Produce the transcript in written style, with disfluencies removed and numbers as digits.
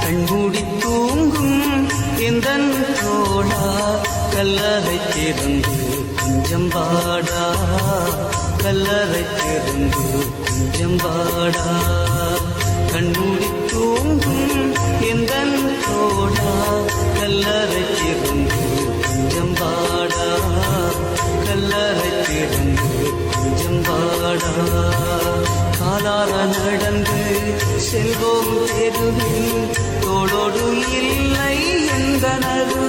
கண்மூடி தூங்கும் எந்தன் தோழா கல்லறை திறந்து கொஞ்சம் வாடா கல்லறை திறந்து கொஞ்சம் வாடா கண்மூடி தூங்கும் எந்தன் தோழா கல்லறை திறந்து கொஞ்சம் வாடா கல்லறை திறந்து கொஞ்சம் வாடா காலார நடந்து செல்வோம் தெருவில் தோளோடு இல்லை எந்த நடு